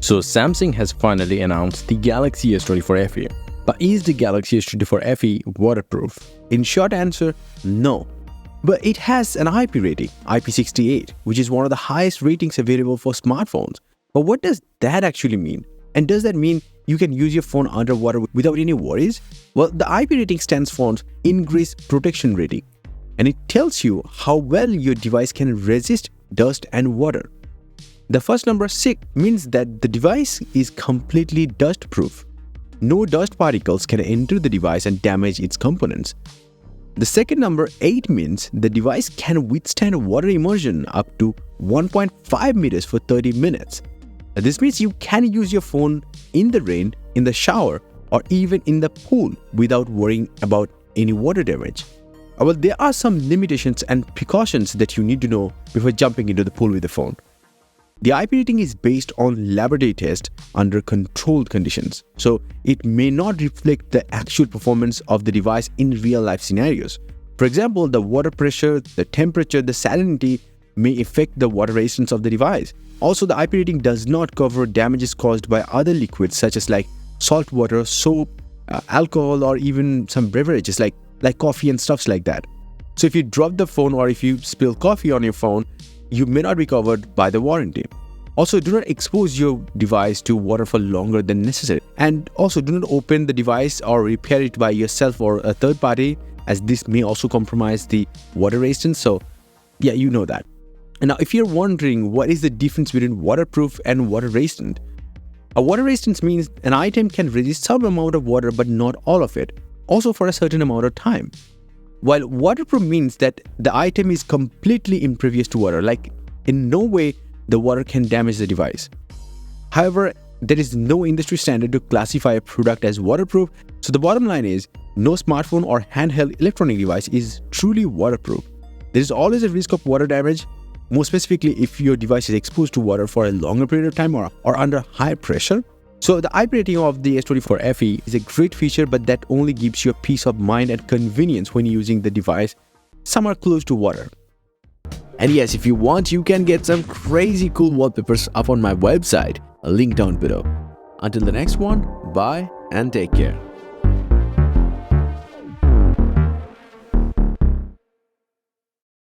So Samsung has finally announced the Galaxy S24 FE. But is the Galaxy S24 FE waterproof? In short answer, no. But it has an IP rating, IP68, which is one of the highest ratings available for smartphones. But what does that actually mean? And does that mean you can use your phone underwater without any worries? Well, the IP rating stands for Increased Protection Rating, and it tells you how well your device can resist dust and water. The first number 6 means that the device is completely dust-proof. No dust particles can enter the device and damage its components. The second number 8 means the device can withstand water immersion up to 1.5 meters for 30 minutes. This means you can use your phone in the rain, in the shower, or even in the pool without worrying about any water damage. Well, there are some limitations and precautions that you need to know before jumping into the pool with the phone. The IP rating is based on laboratory tests under controlled conditions, so it may not reflect the actual performance of the device in real-life scenarios. For example, the water pressure, the temperature, the salinity may affect the water resistance of the device. Also, the IP rating does not cover damages caused by other liquids such as like salt water, soap, alcohol, or even some beverages like coffee and stuffs like that. So if you drop the phone or if you spill coffee on your phone, you may not be covered by the warranty. Also, do not expose your device to water for longer than necessary. And also, do not open the device or repair it by yourself or a third party, as this may also compromise the water resistance. So yeah, you know that. And now, if you're wondering what is the difference between waterproof and water resistant, a water resistance means an item can resist some amount of water but not all of it, also for a certain amount of time. While waterproof means that the item is completely impervious to water, like in no way the water can damage the device. However, there is no industry standard to classify a product as waterproof, so the bottom line is no smartphone or handheld electronic device is truly waterproof. There is always a risk of water damage, more specifically if your device is exposed to water for a longer period of time or under high pressure. So the IP rating of the S24 FE is a great feature, but that only gives you a peace of mind and convenience when using the device somewhere close to water. And yes, if you want, you can get some crazy cool wallpapers up on my website, a link down below. Until the next one, bye and take care.